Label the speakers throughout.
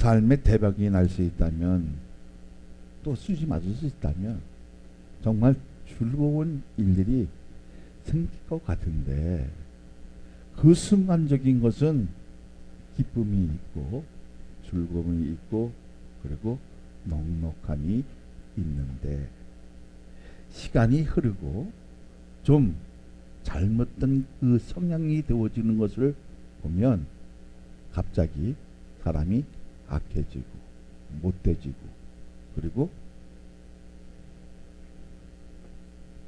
Speaker 1: 삶에 대박이 날 수 있다면, 또 수지 맞을 수 있다면 정말 즐거운 일들이 생길 것 같은데, 그 순간적인 것은 기쁨이 있고 즐거움이 있고 그리고 넉넉함이 있는데, 시간이 흐르고 좀 잘못된 그 성향이 되어지는 것을 보면 갑자기 사람이 악해지고 못돼지고 그리고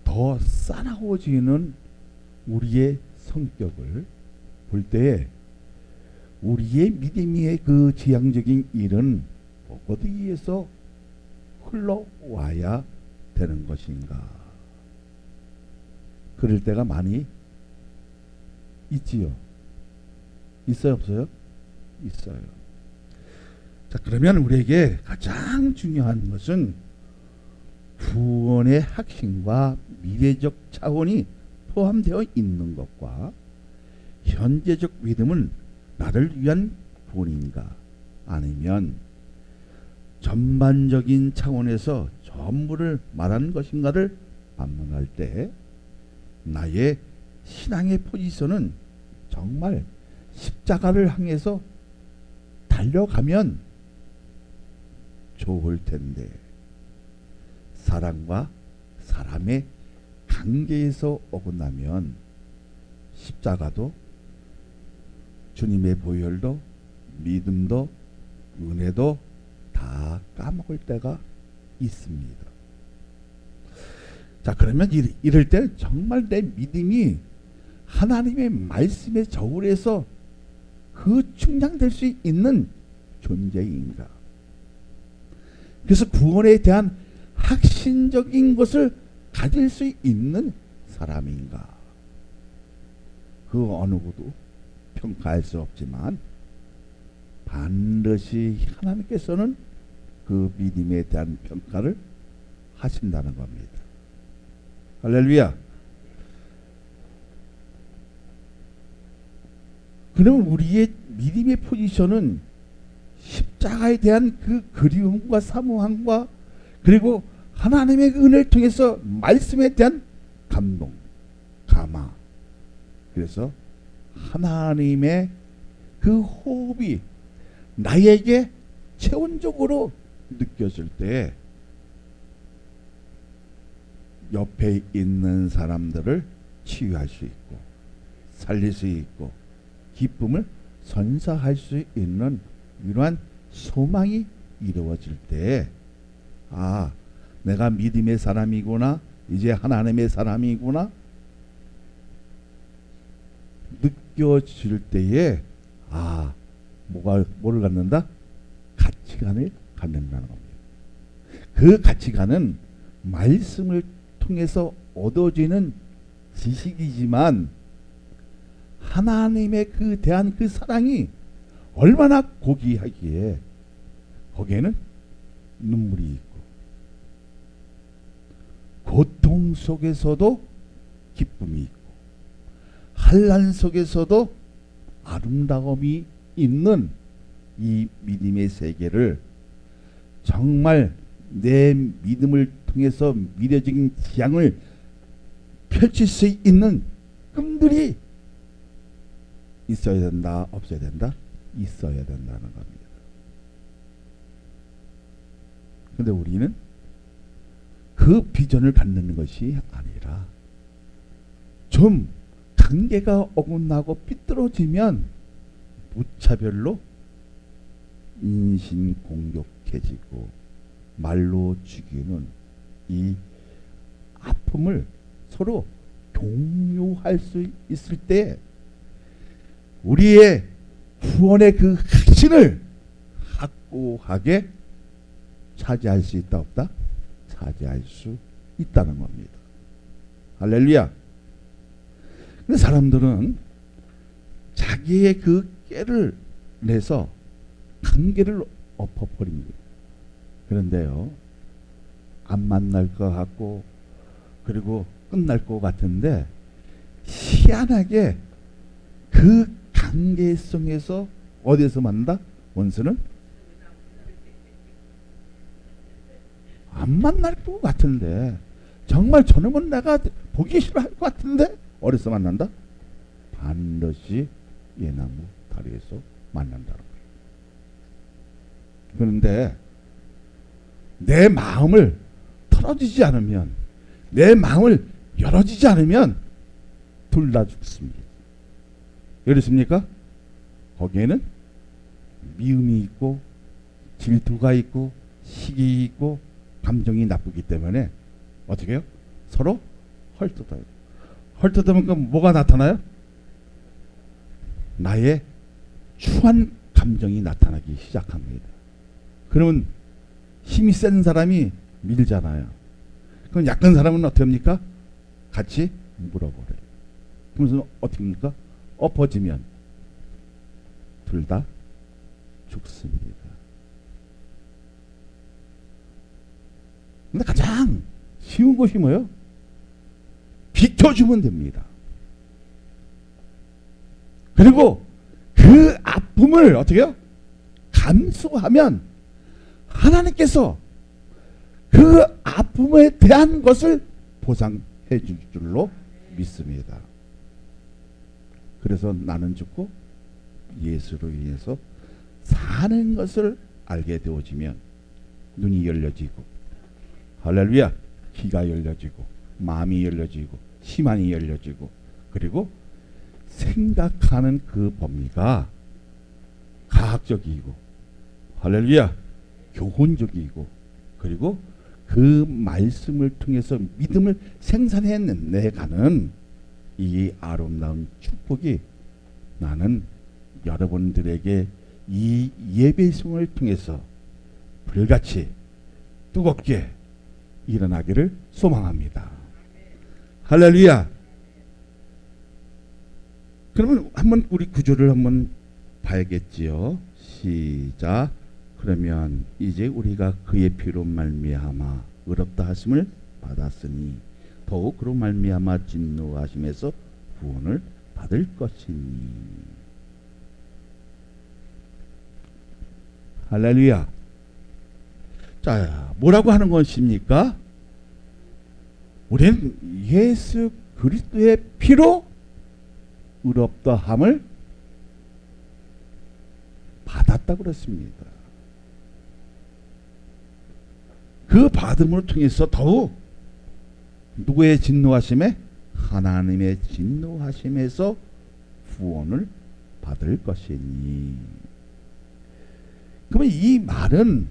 Speaker 1: 더 싸나워지는 우리의 성격을 볼 때에 우리의 믿음의 그 지향적인 일은 어디에서 흘러와야 되는 것인가? 그럴 때가 많이 있지요. 있어요, 없어요? 있어요. 자, 그러면 우리에게 가장 중요한 것은 구원의 핵심과 미래적 차원이 포함되어 있는 것과 현재적 믿음은 나를 위한 구원인가, 아니면 전반적인 차원에서 전부를 말하는 것인가를 반문할 때 나의 신앙의 포지션은 정말 십자가를 향해서 달려가면 좋을 텐데, 사람과 사람의 관계에서 어긋나면 십자가도 주님의 보혈도 믿음도 은혜도 다 까먹을 때가 있습니다. 자, 그러면 이럴 때 정말 내 믿음이 하나님의 말씀의 저울에서 그 충당될 수 있는 존재인가? 그래서 구원에 대한 핵심적인 것을 가질 수 있는 사람인가? 그 어느 것도 평가할 수 없지만 반드시 하나님께서는 그 믿음에 대한 평가를 하신다는 겁니다. 할렐루야. 그러면 우리의 믿음의 포지션은 십자가에 대한 그 그리움과 사모함과 그리고 하나님의 은혜를 통해서 말씀에 대한 감동, 감화, 그래서 하나님의 그 호흡이 나에게 체온적으로 느껴질 때 옆에 있는 사람들을 치유할 수 있고 살릴 수 있고 기쁨을 선사할 수 있는 이러한 소망이 이루어질 때, 아, 내가 믿음의 사람이구나, 이제 하나님의 사람이구나 느껴질 때에, 아, 뭐를 갖는다? 가치관을 갖는다는 겁니다. 그 가치관은 말씀을 통해서 얻어지는 지식이지만 하나님의 그 대한 그 사랑이 얼마나 고귀하기에 거기에는 눈물이 있고 고통 속에서도 기쁨이 있고 환난 속에서도 아름다움이 있는 이 믿음의 세계를 정말 내 믿음을 통해서 미래적인 지향을 펼칠 수 있는 끈들이 있어야 된다, 없어야 된다? 있어야 된다는 겁니다. 그런데 우리는 그 비전을 갖는 것이 아니라 좀 관계가 어긋나고 삐뚤어지면 무차별로 인신공격해지고 말로 죽이는 이 아픔을 서로 공유할 수 있을 때 우리의 구원의 그 핵심을 확고하게 차지할 수 있다 없다? 차지할 수 있다는 겁니다. 할렐루야. 근데 사람들은 자기의 그 깨를 내서 관계를 엎어버립니다. 그런데요, 안 만날 것 같고 그리고 끝날 것 같은데 희한하게 그 관계성에서 어디서 만난다? 원수는 안 만날 것 같은데, 정말 저놈은 내가 보기 싫어할 것 같은데 어디서 만난다? 반드시 예나무 다리에서 만난다는 거예요. 그런데 내 마음을 털어지지 않으면, 내 마음을 열어지지 않으면 둘 다 죽습니다. 그렇습니까? 거기에는 미움이 있고 질투가 있고 시기 있고 감정이 나쁘기 때문에 어떻게 해요? 서로 헐뜯어요. 헐뜯으면 그 뭐가 나타나요? 나의 추한 감정이 나타나기 시작합니다. 그러면 힘이 센 사람이 밀잖아요. 그럼 약한 사람은 어떻게 합니까? 같이 물어버려요. 그러면서 어떻게 합니까? 엎어지면 둘 다 죽습니다. 근데 가장 쉬운 것이 뭐예요? 비켜주면 됩니다. 그리고 그 아픔을 어떻게 해요? 감수하면 하나님께서 그 아픔에 대한 것을 보상해 줄 줄로 믿습니다. 그래서 나는 죽고 예수로 인해서 사는 것을 알게 되어지면 눈이 열려지고, 할렐루야, 귀가 열려지고 마음이 열려지고 시만이 열려지고, 그리고 생각하는 그 범위가 과학적이고, 할렐루야, 교훈적이고, 그리고 그 말씀을 통해서 믿음을 생산해내가는 이 아름다운 축복이 나는 여러분들에게 이 예배성을 통해서 불같이 뜨겁게 일어나기를 소망합니다. 할렐루야. 그러면 한번 우리 구조를 한번 봐야겠지요. 시작. 그러면 이제 우리가 그의 피로 말미암아 의롭다 하심을 받았으니 더욱 그로 말미암아 진노하심에서 구원을 받을 것이니. 할렐루야. 자, 뭐라고 하는 것입니까? 우리는 예수 그리스도의 피로 의롭다 함을 받았다고 그랬습니다. 그 받음을 통해서 더욱 누구의 진노하심에? 하나님의 진노하심에서 구원을 받을 것이니. 그러면 이 말은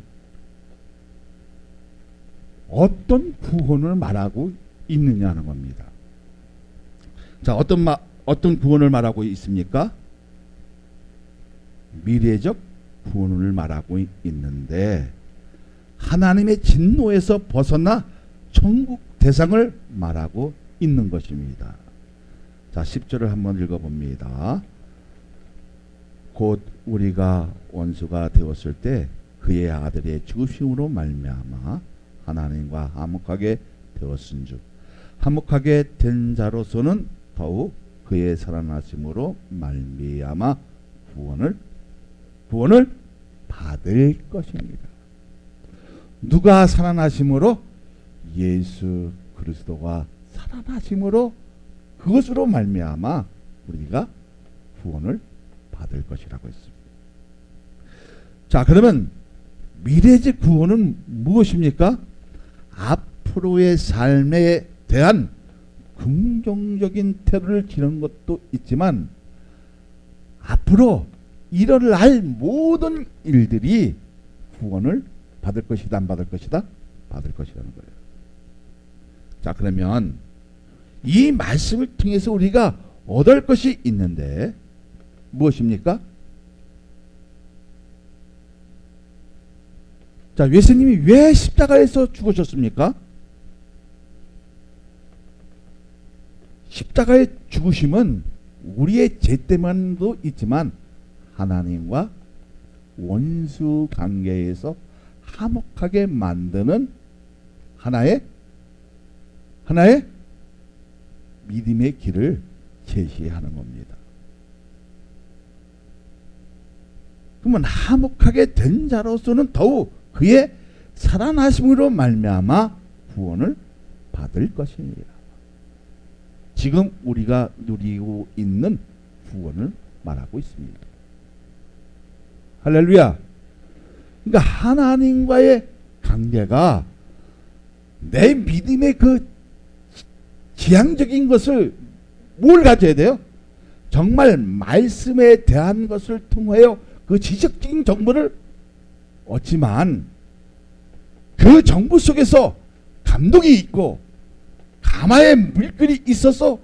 Speaker 1: 어떤 구원을 말하고 있느냐 하는 겁니다. 자, 어떤 구원을 말하고 있습니까? 미래적 구원을 말하고 있는데, 하나님의 진노에서 벗어나 천국 대상을 말하고 있는 것입니다. 자, 10절을 한번 읽어봅니다. 곧 우리가 원수가 되었을 때 그의 아들의 죽으심으로 말미암아 하나님과 화목하게 되었은즉 화목하게 된 자로서는 더욱 그의 살아나심으로 말미암아 구원을 받을 것입니다. 누가 살아나심으로? 예수 그리스도가 살아나심으로, 그것으로 말미암아 우리가 구원을 받을 것이라고 했습니다. 자, 그러면 미래적 구원은 무엇입니까? 앞으로의 삶에 대한 긍정적인 태도를 지는 것도 있지만, 앞으로 일어날 모든 일들이 구원을 받을 것이다, 안 받을 것이다? 받을 것이라는 거예요. 자, 그러면 이 말씀을 통해서 우리가 얻을 것이 있는데 무엇입니까? 자, 예수님이 왜 십자가에서 죽으셨습니까? 십자가의 죽으심은 우리의 죄 때문도 있지만 하나님과 원수 관계에서 화목하게 만드는 하나의 믿음의 길을 제시하는 겁니다. 그러면 화목하게 된 자로서는 더욱 그의 살아나심으로 말미암아 구원을 받을 것이니라. 지금 우리가 누리고 있는 구원을 말하고 있습니다. 할렐루야. 그러니까 하나님과의 관계가 내 믿음의 그 지향적인 것을 뭘 가져야 돼요? 정말 말씀에 대한 것을 통하여 그 지적인 정보를 얻지만 그 정보 속에서 감동이 있고 가마의 물결이 있어서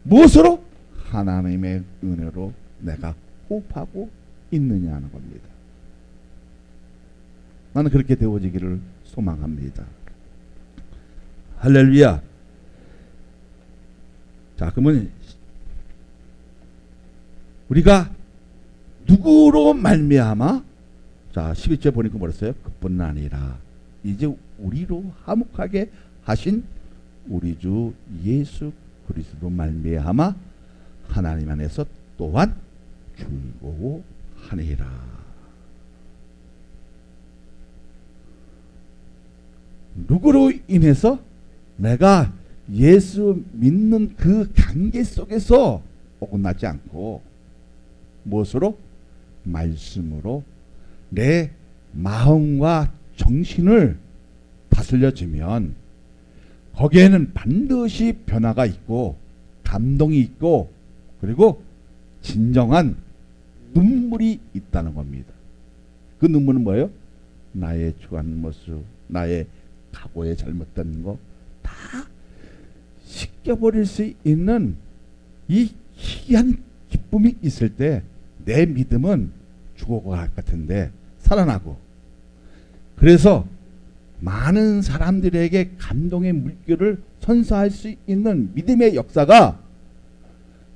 Speaker 1: 무엇으로? 하나님의 은혜로 내가 호흡하고 있느냐는 겁니다. 나는 그렇게 되어지기를 소망합니다. 할렐루야. 자, 그러면 우리가 누구로 말미암아, 자 12절 보니까 뭐랬어요? 그뿐 아니라 이제 우리로 화목하게 하신 우리 주 예수 그리스도 말미암아 하나님 안에서 또한 즐거워하니라. 누구로 인해서? 내가 예수 믿는 그 관계 속에서 어긋나지 않고 무엇으로? 말씀으로 내 마음과 정신을 다스려주면 거기에는 반드시 변화가 있고 감동이 있고 그리고 진정한 눈물이 있다는 겁니다. 그 눈물은 뭐예요? 나의 추한 모습, 나의 과거에 잘못된 거 다 씻겨버릴 수 있는 이 희귀한 기쁨이 있을 때 내 믿음은 죽어갈 것 같은데 살아나고, 그래서 많은 사람들에게 감동의 물결을 선사할 수 있는 믿음의 역사가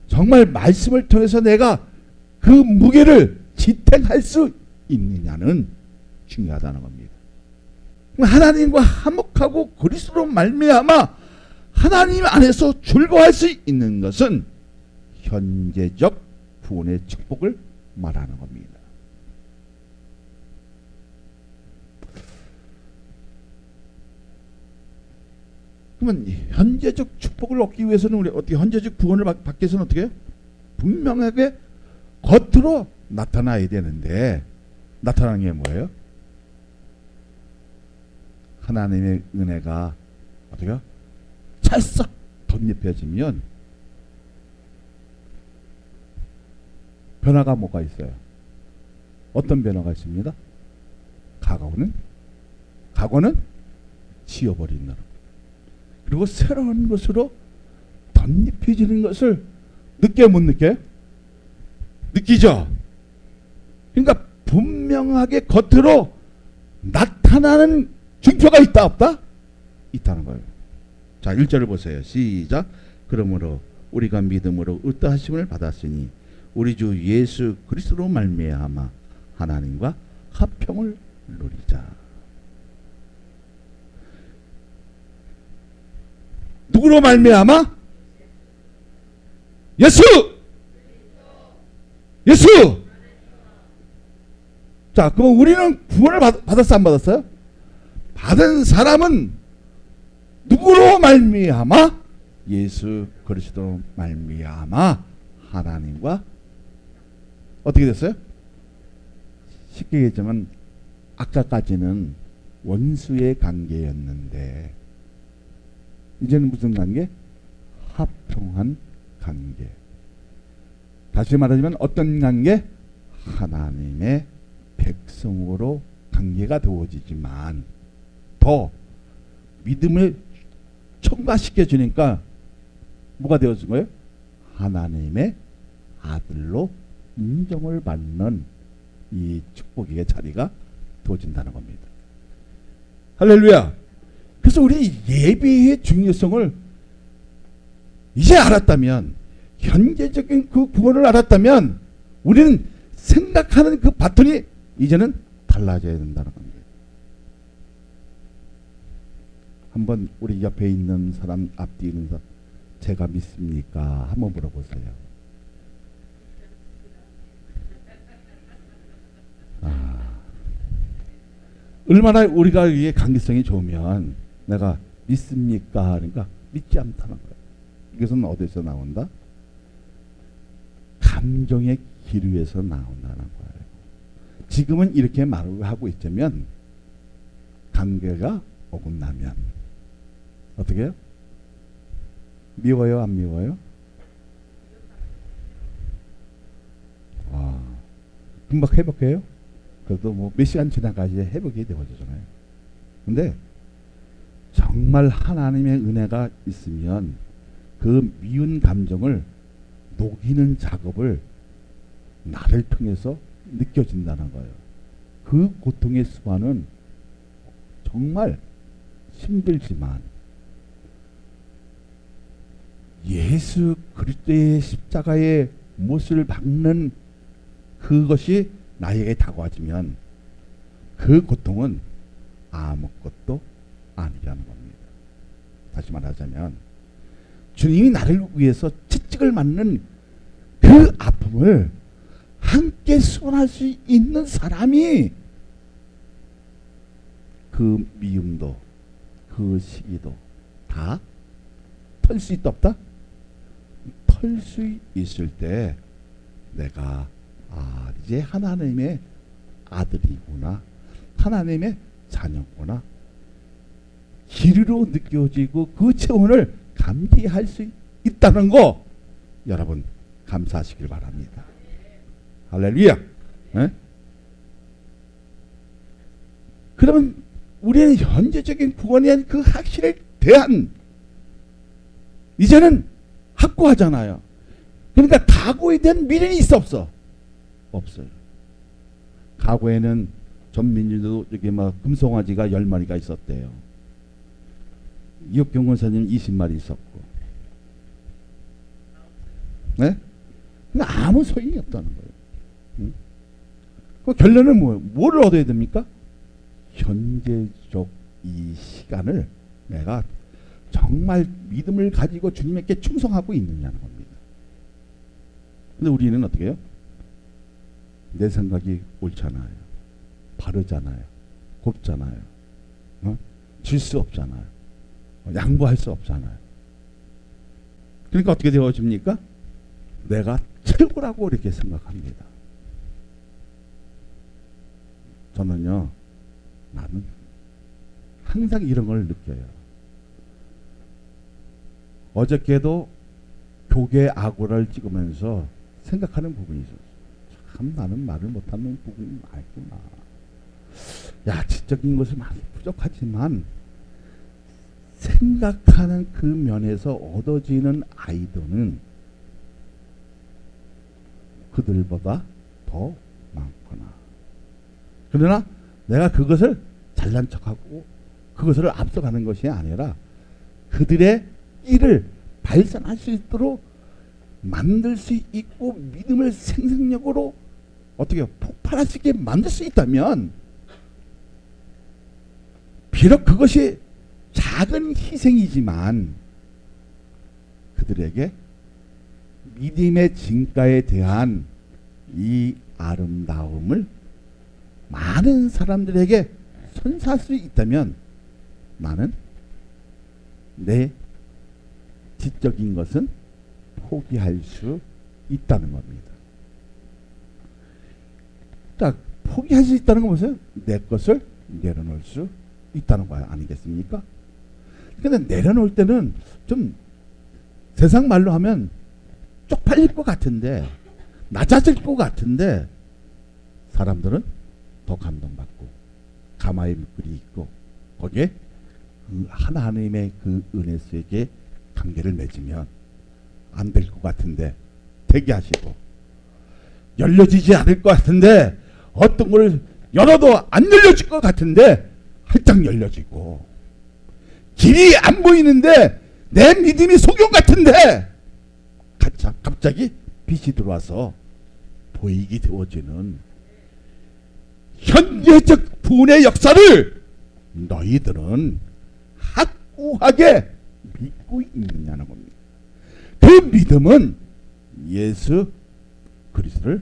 Speaker 1: 정말 말씀을 통해서 내가 그 무게를 지탱할 수 있느냐는 중요하다는 겁니다. 하나님과 화목하고 그리스도로 말미암아 하나님 안에서 즐거워할 수 있는 것은 현재적 구원의 축복을 말하는 겁니다. 그러면 현재적 축복을 얻기 위해서는 우리 어떻게 현재적 구원을 받기 위해서는 어떻게 해요? 분명하게 겉으로 나타나야 되는데 나타나는 게 뭐예요? 하나님의 은혜가 어떻게 해요? 찰싹 덧입혀지면 변화가 뭐가 있어요? 어떤 변화가 있습니다? 과거는 지워버린다. 그리고 새로운 것으로 덧입혀지는 것을 느껴요, 못 느껴요? 느끼죠? 그러니까 분명하게 겉으로 나타나는 증표가 있다 없다? 있다는 거예요. 자 1절을 보세요. 시작. 그러므로 우리가 믿음으로 의도하심을 받았으니 우리 주 예수 그리스도로 말미암아 하나님과 화평을 누리자. 누구로 말미암아? 예수! 자, 그럼 우리는 구원을 받았어 안 받았어요? 받은 사람은 누구로 말미암아? 예수 그리스도로 말미암아 하나님과 어떻게 됐어요? 쉽게 얘기하자면 아까까지는 원수의 관계였는데 이제는 무슨 관계? 화평한 관계. 다시 말하자면 어떤 관계? 하나님의 백성으로 관계가 되어지지만 더 믿음을 첨가시켜 주니까 뭐가 되어진 거예요? 하나님의 아들로 인정을 받는 이 축복의 자리가 되어진다는 겁니다. 할렐루야. 그래서 우리 예배의 중요성을 이제 알았다면, 현재적인 그 구원을 알았다면 우리는 생각하는 그 패턴이 이제는 달라져야 된다는 겁니다. 한번 우리 옆에 있는 사람, 앞뒤 있는 사람, 제가 믿습니까? 한번 물어보세요. 얼마나 우리가 이게 관계성이 좋으면 내가 믿습니까? 그러니까 믿지 않다는 거예요. 이것은 어디서 나온다? 감정의 기류에서 나온다는 거예요. 지금은 이렇게 말을 하고 있자면 관계가 어긋나면 어떻게 해요? 미워요? 안 미워요? 금방 회복해요? 그래도 뭐 몇 시간 지나가지 회복이 되어지잖아요. 근데 정말 하나님의 은혜가 있으면 그 미운 감정을 녹이는 작업을 나를 통해서 느껴진다는 거예요. 그 고통의 수완은 정말 힘들지만 예수 그리스도의 십자가의 못을 박는 그것이 나에게 다가와지면 그 고통은 아무것도 아니라는 겁니다. 다시 말하자면 주님이 나를 위해서 채찍을 맞는 그 아픔을 함께 수원할 수 있는 사람이 그 미움도 그 시기도 다 털 수 있다 없다? 털 수 있을 때 내가 이제 하나님의 아들이구나, 하나님의 자녀구나 기류로 느껴지고 그 체온을 감지할 수 있다는 거 여러분 감사하시길 바랍니다. 할렐루야. 에? 그러면 우리는 현재적인 구원에 대한 그 확신에 대한 이제는 확고하잖아요. 그러니까 과거에 대한 미련이 있어 없어? 없어요. 과거에는 전민주도 여기 막 금송아지가 10마리가 있었대요. 이혁경 권사님 20마리 있었고. 네? 그러니까 아무 소용이 없다는 거예요. 응? 그 결론은 뭐예요? 뭐를 얻어야 됩니까? 현재적 이 시간을 내가 정말 믿음을 가지고 주님께 충성하고 있느냐는 겁니다. 근데 우리는 어떻게 해요? 내 생각이 옳잖아요. 바르잖아요. 곱잖아요. 질 수 없잖아요. 양보할 수 없잖아요. 그러니까 어떻게 되어집니까? 내가 최고라고 이렇게 생각합니다. 저는요, 나는 항상 이런 걸 느껴요. 어저께도 교계 아고라를 찍으면서 생각하는 부분이 있었어요. 참 나는 말을 못하는 부분이 많구나. 야치적인 것이 많이 부족하지만 생각하는 그 면에서 얻어지는 아이들은 그들보다 더 많구나. 그러나 내가 그것을 잘난 척하고 그것을 앞서가는 것이 아니라 그들의 일을 발산할 수 있도록 만들 수 있고 믿음을 생생력으로 어떻게 폭발할 수 있게 만들 수 있다면 비록 그것이 작은 희생이지만 그들에게 믿음의 진가에 대한 이 아름다움을 많은 사람들에게 선사할 수 있다면 나는 내 지적인 것은 포기할 수 있다는 겁니다. 딱 포기할 수 있다는 건 무슨? 내 것을 내려놓을 수 있다는 거 아니겠습니까? 근데 내려놓을 때는 좀 세상 말로 하면 쪽팔릴 것 같은데 낮아질 것 같은데 사람들은 더 감동받고 가마의 밑글이 있고 거기에 그 하나님의 그 은혜 속에 관계를 맺으면 안 될 것 같은데 되게 하시고 열려지지 않을 것 같은데 어떤 걸 열어도 안 열려질 것 같은데 활짝 열려지고 길이 안 보이는데 내 믿음이 소경 같은데 갑자기 빛이 들어와서 보이게 되어지는 현재적 구원의 역사를 너희들은 확고하게 믿고 있느냐는 겁니다. 그 믿음은 예수 그리스도를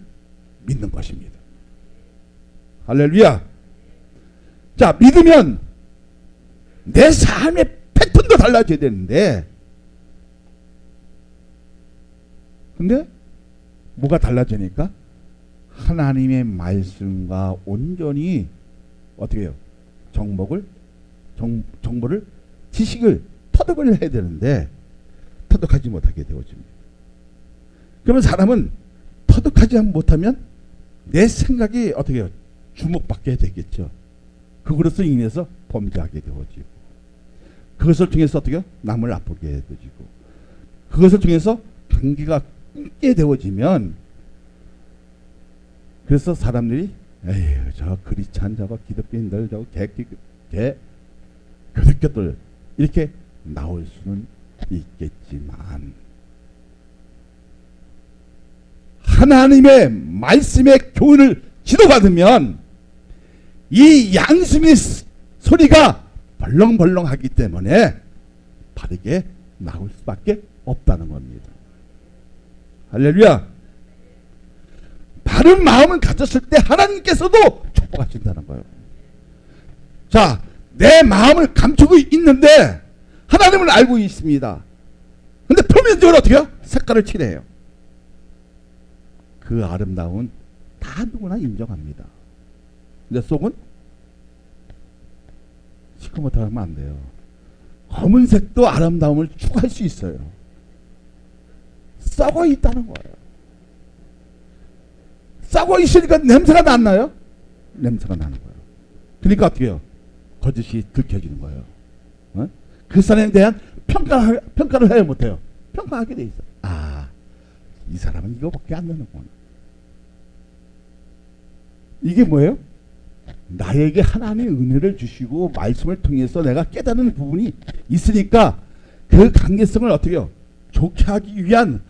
Speaker 1: 믿는 것입니다. 할렐루야. 자, 믿으면 내 삶의 패턴도 달라져야 되는데, 근데 뭐가 달라지니까 하나님의 말씀과 온전히 어떻게 해요? 정보를 지식을 터득을 해야 되는데 터득하지 못하게 되어집니다. 그러면 사람은 터득하지 못하면 내 생각이 어떻게 해요? 주목받게 되겠죠. 그것으로 인해서 범죄하게 되어지고, 그것을 통해서 어떻게 해요? 남을 아프게 되어지고, 그것을 통해서 관계가 끊게 되어지면, 그래서 사람들이 에휴, 저 그리찬 저거 기독교인들 저거 교대교들 이렇게 나올 수는 있겠지만, 하나님의 말씀의 교훈을 지도받으면 이 양심의 소리가 벌렁벌렁하기 때문에 바르게 나올 수밖에 없다는 겁니다. 할렐루야. 바른 마음을 가졌을 때 하나님께서도 축복하신다는 거예요. 자, 내 마음을 감추고 있는데 하나님을 알고 있습니다. 근데 표면적으로 어떻게 해요? 색깔을 칠해요. 그 아름다움은 다 누구나 인정합니다. 근데 속은 시커멓다고 하면 안 돼요. 검은색도 아름다움을 추구할 수 있어요. 썩어 있다는 거예요. 썩어 있으니까 냄새가 났나요? 냄새가 나는 거예요. 그러니까 어떻게 해요? 거짓이 들켜지는 거예요. 어? 그 사람에 대한 평가를 해야 못해요. 평가하게 돼 있어. 아, 이 사람은 이거밖에 안 되는구나. 이게 뭐예요? 나에게 하나님의 은혜를 주시고 말씀을 통해서 내가 깨닫는 부분이 있으니까 그 관계성을 어떻게 해요? 좋게 하기 위한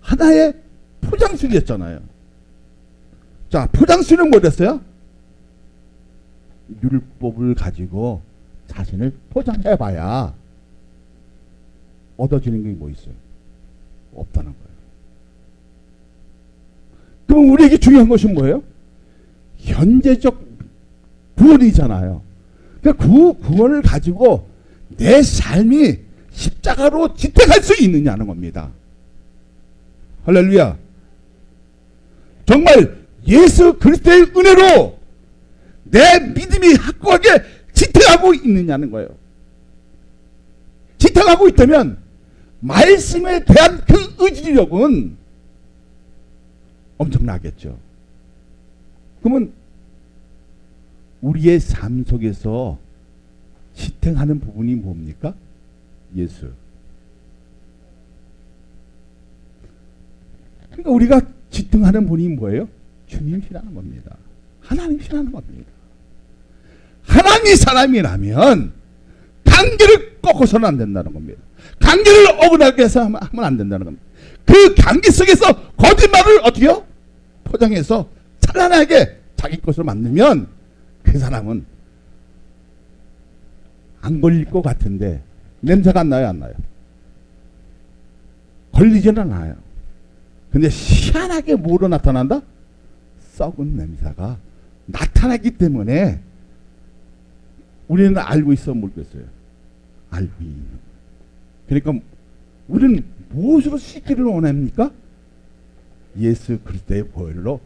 Speaker 1: 하나의 포장술이었잖아요. 자, 포장술은 뭐였어요? 율법을 가지고 자신을 포장해봐야 얻어지는 게 뭐 있어요? 없다는 거예요. 그럼 우리에게 중요한 것은 뭐예요? 현재적 구원이잖아요. 그러니까 그 구원을 가지고 내 삶이 십자가로 지탱할 수 있느냐는 겁니다. 할렐루야. 정말 예수 그리스도의 은혜로 내 믿음이 확고하게 지탱하고 있느냐는 거예요. 지탱하고 있다면 말씀에 대한 그 의지력은 엄청나겠죠. 그러면 우리의 삶 속에서 지탱하는 부분이 뭡니까? 예수. 그러니까 우리가 지탱하는 분이 뭐예요? 주님이라는 겁니다. 하나님이라는 겁니다. 하나님이 사람이라면 관계를 꺾어서는 안 된다는 겁니다. 관계를 억울하게 해서 하면 안 된다는 겁니다. 그 관계 속에서 거짓말을 어떻게 해요? 포장해서 찬란하게 자기 것으로 만들면 그 사람은 안 걸릴 것 같은데 냄새가 안 나요, 안 나요? 걸리지는 않아요. 근데 희한하게 뭐로 나타난다? 썩은 냄새가 나타나기 때문에 우리는 알고 있어 모르겠어요. 알고 있는 거예요. 그러니까 우리는 무엇으로 씻기를 원합니까? 예수 그리스도의 보혈로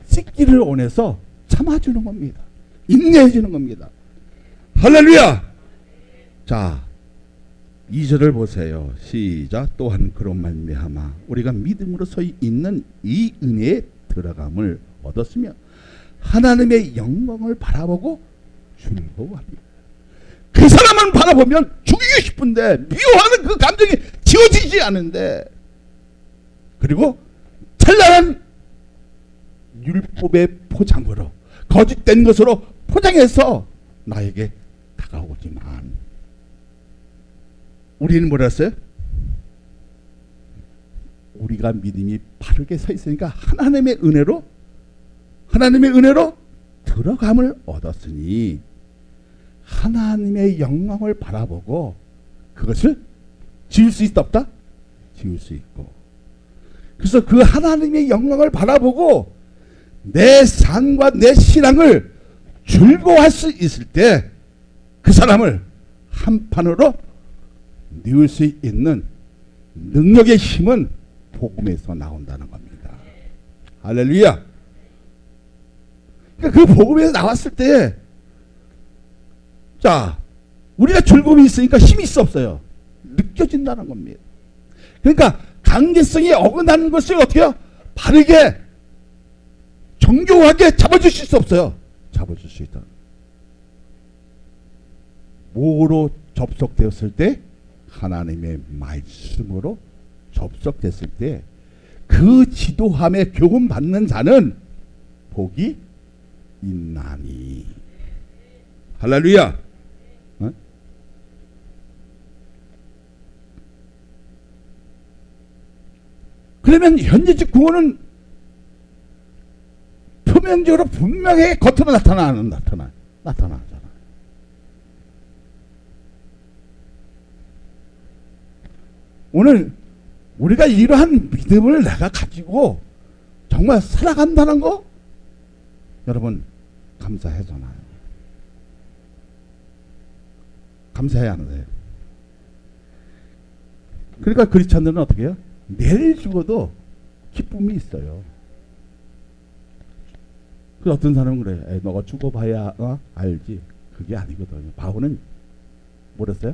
Speaker 1: 씻기를 원해서 참아주는 겁니다. 인내해주는 겁니다. 할렐루야. 자, 2절을 보세요. 시작. 또한 그런 말미암아 우리가 믿음으로 서 있는 이 은혜에 들어감을 얻었으며 하나님의 영광을 바라보고 즐거워합니다. 그 사람을 바라보면 죽이고 싶은데 미워하는 그 감정이 지워지지 않은데, 그리고 찬란한 율법의 포장으로 거짓된 것으로 포장해서 나에게 다가오지만 우리는 뭐라 했어요? 우리가 믿음이 바르게 서 있으니까 하나님의 은혜로 들어감을 얻었으니 하나님의 영광을 바라보고 그것을 지울 수 있다 없다? 지울 수 있고, 그래서 그 하나님의 영광을 바라보고 내 삶과 내 신앙을 즐거워할 수 있을 때 그 사람을 한판으로 뉘울 수 있는 능력의 힘은 복음에서 나온다는 겁니다. 할렐루야. 그러니까 그 복음에서 나왔을 때, 자, 우리가 즐거움이 있으니까 힘이 있어 없어요? 느껴진다는 겁니다. 그러니까 강제성이 어긋나는 것을 어떻게 해요? 바르게 정교하게 잡아주실 수 없어요. 잡아줄 수 있다. 뭐로 접속되었을 때? 하나님의 말씀으로 접속됐을 때 그 지도함에 교훈 받는 자는 복이 있나니. 할렐루야. 어? 그러면 현재적 구원은 표면적으로 분명하게 겉으로 나타나잖아. 오늘 우리가 이러한 믿음을 내가 가지고 정말 살아간다는 거, 여러분 감사하잖아요. 감사해야 하는데. 그러니까 크리스찬들은 어떻게 해요? 내일 죽어도 기쁨이 있어요. 그 어떤 사람은 그래. 너가 죽어봐야 알지. 그게 아니거든요. 바울은 뭐랬어요?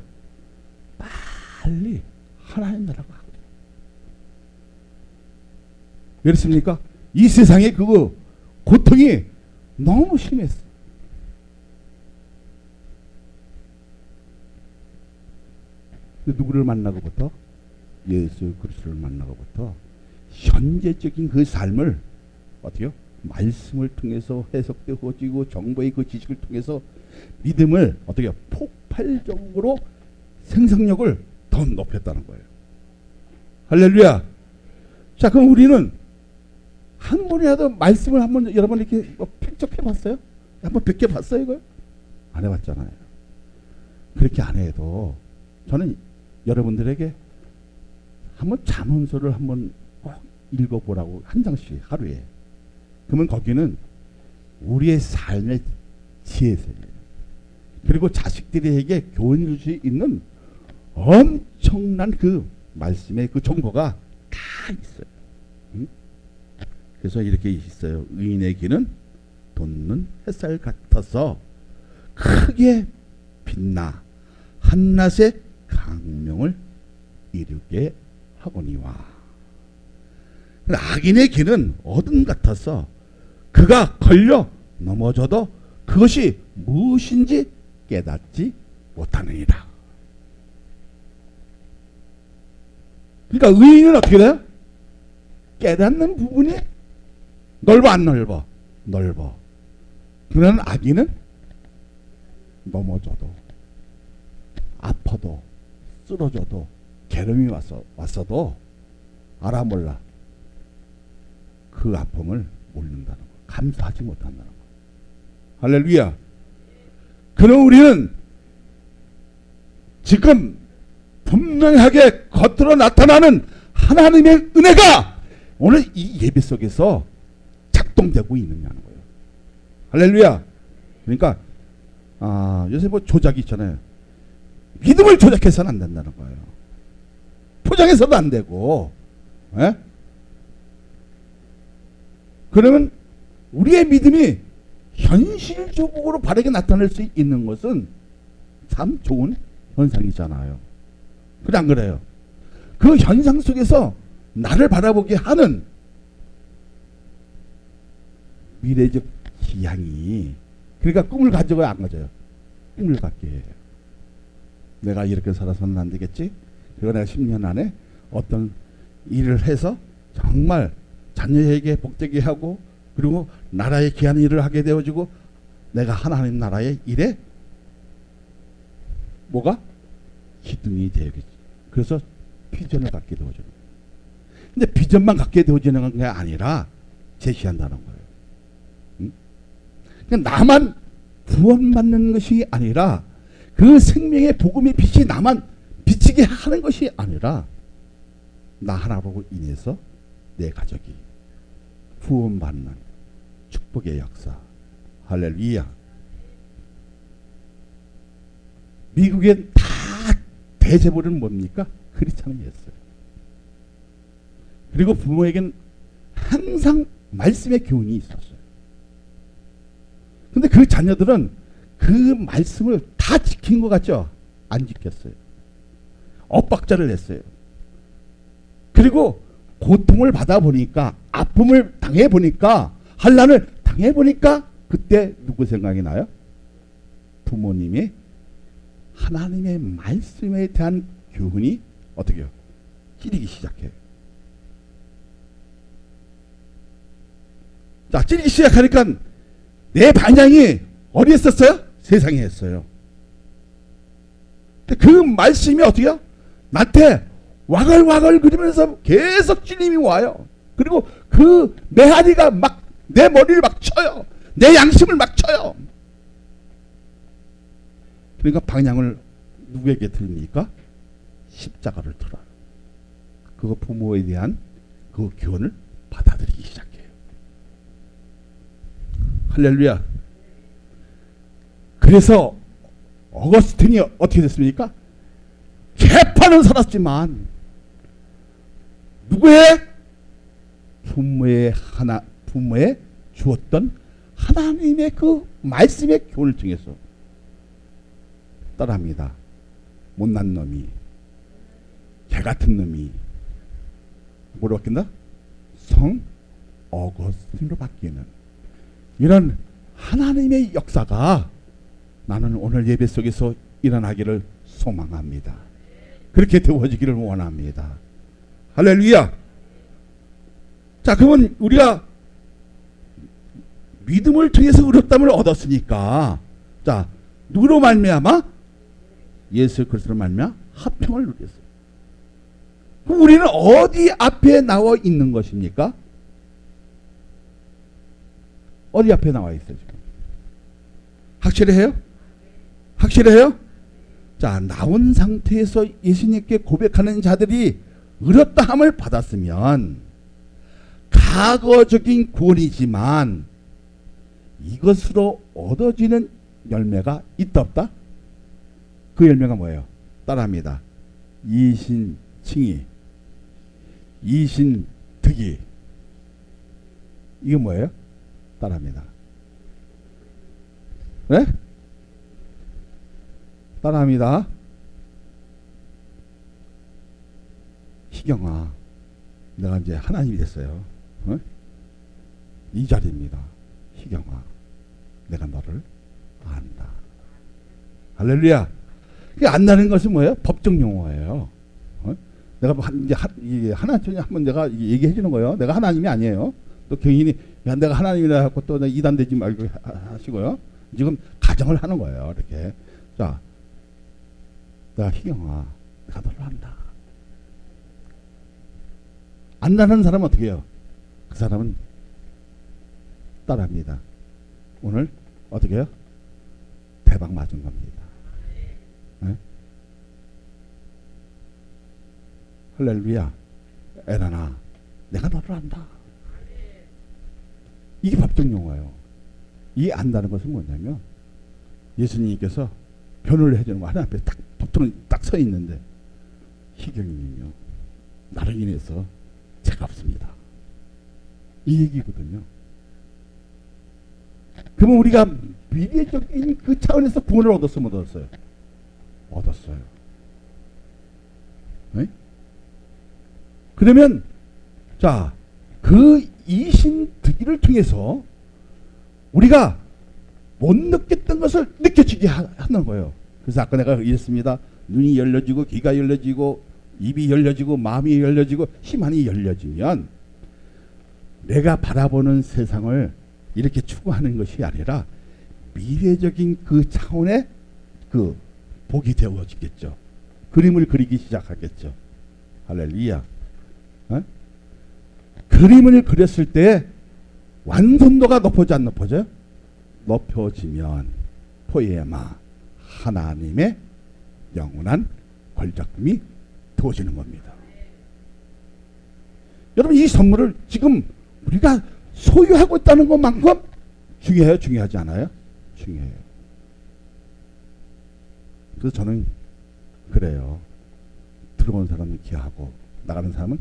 Speaker 1: 빨리 하나님 나라가 하거든요. 왜 그렇습니까? 이 세상에 그 고통이 너무 심했어. 누구를 만나고부터? 예수 그리스도를 만나고부터 현재적인 그 삶을 어떻게 해요? 말씀을 통해서 해석되어지고 정보의 그 지식을 통해서 믿음을 어떻게 해요? 폭발적으로 생산력을 더 높였다는 거예요. 할렐루야. 자, 그럼 우리는 한 번이라도 말씀을 한번 여러분 이렇게 팽적해 봤어요? 한번 베껴 봤어요 이걸? 안 해봤잖아요. 그렇게 안 해도 저는 여러분들에게 한번 잠언서를 한번 꼭 읽어보라고, 한 장씩 하루에. 그러면 거기는 우리의 삶의 지혜세예요. 그리고 자식들에게 교훈을 줄 수 있는 엄청난 그 말씀의 그 정보가 다 있어요. 응? 그래서 이렇게 있어요. 의인의 길은 돋는 햇살 같아서 크게 빛나 한낮의 강명을 이루게 하거니와. 악인의 길은 어둠 같아서 그가 걸려 넘어져도 그것이 무엇인지 깨닫지 못하느니라. 그러니까 의인은 어떻게 돼요? 깨닫는 부분이 넓어 안 넓어? 넓어. 그러나 악인은 넘어져도 아파도 쓰러져도 괴로움이 왔어도 알아 몰라. 그 아픔을 모른다는 거. 감수하지 못한다는 거. 할렐루야. 그럼 우리는 지금 분명하게 겉으로 나타나는 하나님의 은혜가 오늘 이 예배 속에서 작동되고 있느냐는 거예요. 할렐루야. 그러니까 요새 뭐 조작이 있잖아요. 믿음을 조작해서는 안 된다는 거예요. 포장해서도 안 되고. 에? 그러면 우리의 믿음이 현실적으로 바르게 나타낼 수 있는 것은 참 좋은 현상이잖아요. 그래 안 그래요? 그 현상 속에서 나를 바라보게 하는 미래적 지향이, 그러니까 꿈을 가져가야 안 가져요. 꿈을 갖게 해요. 내가 이렇게 살아서는 안 되겠지? 그리고 내가 10년 안에 어떤 일을 해서 정말 자녀에게 복되게 하고, 그리고 나라에 귀한 일을 하게 되어지고, 내가 하나님 나라의 일에 뭐가? 기둥이 되겠지. 그래서 비전을 갖게 되어지는 거예요. 근데 비전만 갖게 되어지는 게 아니라 제시한다는 거예요. 응? 그러니까 나만 구원받는 것이 아니라 그 생명의 복음의 빛이 나만 비치게 하는 것이 아니라 나 하나로 인해서 내 가족이 구원받는 축복의 역사. 할렐루야. 미국엔 다 대제보는 뭡니까? 크리스찬이었어요. 그리고 부모에겐 항상 말씀의 교훈이 있었어요. 근데 그 자녀들은 그 말씀을 다 지킨 것 같죠? 안 지켰어요. 엇박자를 냈어요. 그리고 고통을 받아보니까, 아픔을 당해보니까, 환난을 당해보니까 그때 누구 생각이 나요? 부모님이 하나님의 말씀에 대한 교훈이 어떻게 해요? 찌르기 시작해요. 자, 찌르기 시작하니까 내 반장이 어디에 있었어요? 세상에 했어요. 그 말씀이 어떻게 해요? 나한테 와글와글 그리면서 계속 찔림이 와요. 그리고 그 메아리가 막 내 머리를 막 쳐요. 내 양심을 막 쳐요. 그러니까 방향을 누구에게 드립니까? 십자가를 들어. 그거 부모에 대한 그 교훈을 받아들이기 시작해요. 할렐루야. 그래서 어거스틴이 어떻게 됐습니까? 개판은 살았지만 누구의? 부모의 주었던 하나님의 그 말씀의 교훈을 통해서 따라합니다. 못난 놈이, 개같은 놈이 뭐로 바뀐다? 성 어거스틴으로 바뀌는 이런 하나님의 역사가 나는 오늘 예배 속에서 일어나기를 소망합니다. 그렇게 되어지기를 원합니다. 할렐루야. 자, 그러면 우리가 믿음을 통해서 의롭다함을 얻었으니까, 자, 누구로 말미암아? 예수 그리스도로 말미암아 화평을 누렸어요. 그럼 우리는 어디 앞에 나와 있는 것입니까? 어디 앞에 나와 있어요 지금? 확실해요? 확실해요? 자, 나온 상태에서 예수님께 고백하는 자들이 의롭다함을 받았으면 과거적인 구원이지만 이것으로 얻어지는 열매가 있다 없다? 그 열매가 뭐예요? 따라합니다. 이신칭의, 이신득의. 이게 뭐예요? 따라합니다. 네? 따라합니다. 희경아, 내가 이제 하나님이 됐어요. 어? 이 자리입니다. 희경아, 내가 너를 안다. 할렐루야. 그게 안다는 것은 뭐예요? 법정 용어예요. 어? 내가 이제 하나님이 한번 내가 얘기해 주는 거예요. 내가 하나님이 아니에요. 또 경인이 야, 내가 하나님이라 하고 또 이단 되지 말고 하시고요. 지금 가정을 하는 거예요. 이렇게. 자, 내가 희경아, 내가 너를 안다. 안다는 사람은 어떻게 해요? 그 사람은 따라합니다. 오늘 어떻게 해요? 대박 맞은 겁니다. 네? 할렐루야. 에라나, 내가 너를 안다. 이게 법정 용어예요. 이 안다는 것은 뭐냐면 예수님께서 변호를 해주는 거 하나 앞에 딱 보통 딱 서 있는데 희경님요, 나를 인해서 죄가 없습니다. 이 얘기거든요. 그러면 우리가 미래적인 그 차원에서 구원을 얻었어요, 못 얻었어요? 얻었어요. 네? 그러면 자, 그 이신득의를 통해서 우리가 못 느꼈던 것을 느껴지게 하는 거예요. 그래서 아까 내가 얘기했습니다. 눈이 열려지고 귀가 열려지고 입이 열려지고 마음이 열려지고 힘안이 열려지면 내가 바라보는 세상을 이렇게 추구하는 것이 아니라 미래적인 그 차원의 그 복이 되어지겠죠. 그림을 그리기 시작하겠죠. 할렐루야. 어? 그림을 그렸을 때 완성도가 높아져 안 높아져요? 높여지면 포에마 하나님의 영원한 걸작품이 되어지는 겁니다. 여러분, 이 선물을 지금 우리가 소유하고 있다는 것만큼 중요해요? 중요하지 않아요? 중요해요. 그래서 저는 그래요. 들어온 사람은 기하고 나가는 사람은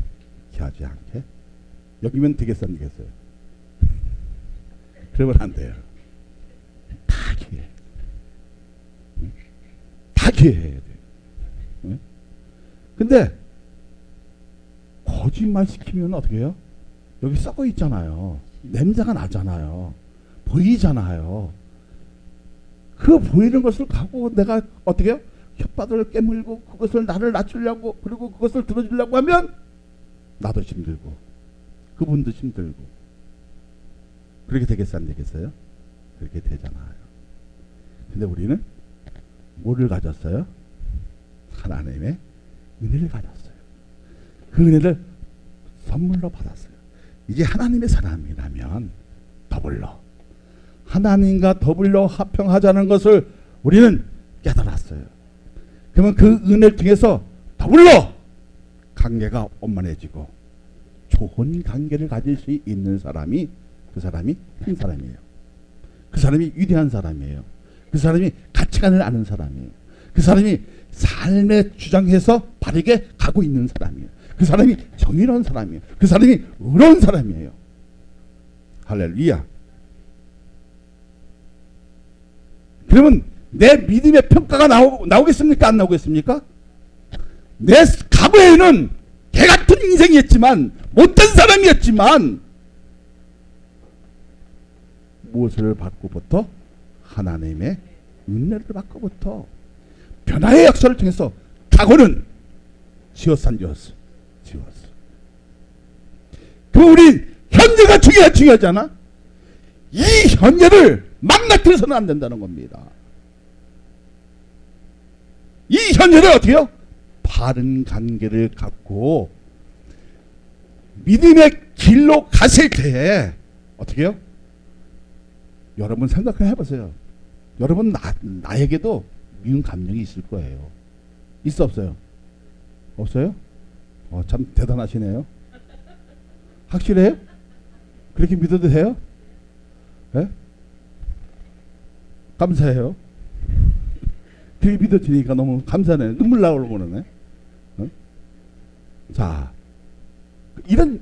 Speaker 1: 기하지 않게 여기면 되겠어 안 되겠어요? 그러면 안 돼요. 다 기회. 다 기회해야 돼요. 근데 거짓말 시키면 어떻게 해요? 여기 썩어 있잖아요. 냄새가 나잖아요. 보이잖아요. 그 보이는 것을 갖고 내가 어떻게 해요? 혓바닥을 깨물고 그것을 나를 낮추려고 그리고 그것을 들어주려고 하면 나도 힘들고 그분도 힘들고 그렇게 되겠어 안 되겠어요? 그렇게 되잖아요. 근데 우리는 뭐를 가졌어요? 하나님의 은혜를 가졌어요. 그 은혜를 선물로 받았어요. 이제 하나님의 사람이라면 더불어 하나님과 더불어 화평하자는 것을 우리는 깨달았어요. 그러면 그 은혜를 통해서 더불어 관계가 원만해지고 좋은 관계를 가질 수 있는 사람이 그 사람이 큰 사람이에요. 그 사람이 위대한 사람이에요. 그 사람이 가치관을 아는 사람이에요. 그 사람이 삶에 주장해서 바르게 가고 있는 사람이에요. 그 사람이 정의로운 사람이에요. 그 사람이 의로운 사람이에요. 할렐루야. 그러면 내 믿음의 평가가 나오겠습니까? 안 나오겠습니까? 내 과거에는 개같은 인생이었지만 못된 사람이었지만 무엇을 받고부터 하나님의 은혜를 받고부터 변화의 역사를 통해서 과거는 지웠어 안 지웠어? 지웠어. 그럼 우리 현재가 중요하잖아. 이 현재를 망가뜨려서는 안 된다는 겁니다. 이 현재를 어떻게 해요? 바른 관계를 갖고 믿음의 길로 갔을 때 어떻게 해요? 여러분 생각을 해보세요. 여러분 나에게도 미운 감정이 있을 거예요. 있어 없어요? 없어요? 참 대단하시네요. 확실해요? 그렇게 믿어도 돼요? 네? 감사해요. 그게 믿어지니까 너무 감사하네. 눈물 나오려고 그러네. 자, 이런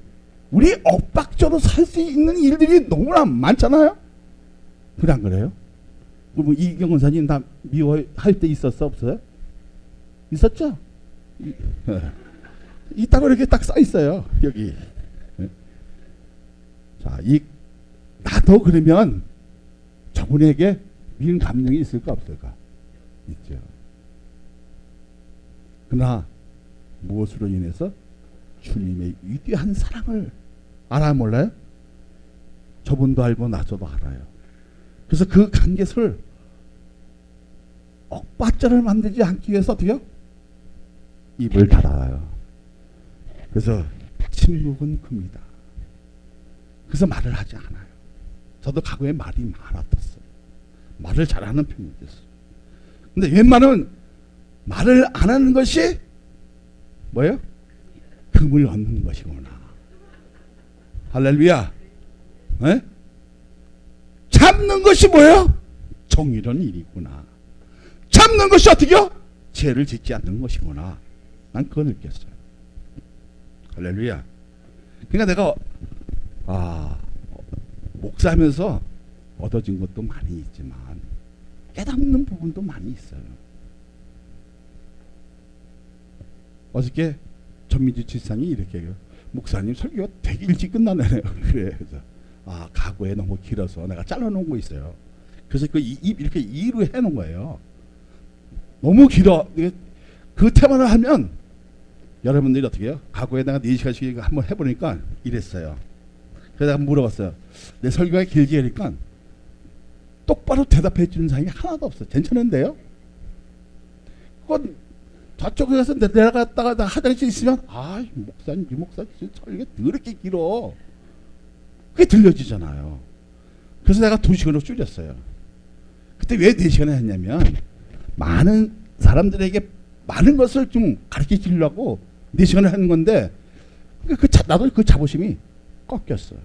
Speaker 1: 우리 엇박자로 살 수 있는 일들이 너무나 많잖아요. 그래 안 그래요? 뭐 이경은 사님 다 미워할 때 있었어 없어요? 있었죠? 있다고 이렇게 딱 써 있어요 여기. 자, 나도 그러면 저분에게 미운 감정이 있을까 없을까? 있죠. 그러나 무엇으로 인해서? 주님의 위대한 사랑을 알아 몰라요? 저분도 알고 나저도 알아요. 그래서 그 관계를 엇박자를 만들지 않기 위해서 어떻게 해요? 입을 닫아요. 그래서 침묵은 금이다. 그래서 말을 하지 않아요. 저도 과거에 말이 많았었어요. 말을 잘하는 편이 됐어요. 근데 웬만하면 말을 안 하는 것이 뭐예요? 금을 얻는 것이구나. 할렐루야. 네? 참는 것이 뭐예요? 정의로운 일이구나. 참는 것이 어떻게요? 죄를 짓지 않는 것이구나. 난 그거 느꼈어요. 할렐루야. 그러니까 내가 목사하면서 얻어진 것도 많이 있지만 깨닫는 부분도 많이 있어요. 어저께 전민주 지사님이 이렇게 해요. 목사님 설교가 되게 일찍 끝나네요. 그래. 그래서 과거에 너무 길어서 내가 잘라놓은 거 있어요. 그래서 이렇게 2로 해놓은 거예요. 너무 길어. 그 테마를 하면 여러분들이 어떻게 해요? 과거에 내가 4시간씩 한번 해보니까 이랬어요. 그래서 내가 물어봤어요. 내 설교가 길게 하니까 똑바로 대답해 주는 사람이 하나도 없어. 괜찮은데요? 그건 저쪽에 가서 내려갔다가 나 화장실 있으면 목사님, 이 목사님 설교가 이렇게 길어. 그게 들려지잖아요. 그래서 내가 2시간으로 줄였어요. 그때 왜 4시간을 했냐면 많은 사람들에게 많은 것을 좀 가르쳐 주려고 4시간을 하는 건데 나도 그 자부심이 꺾였어요.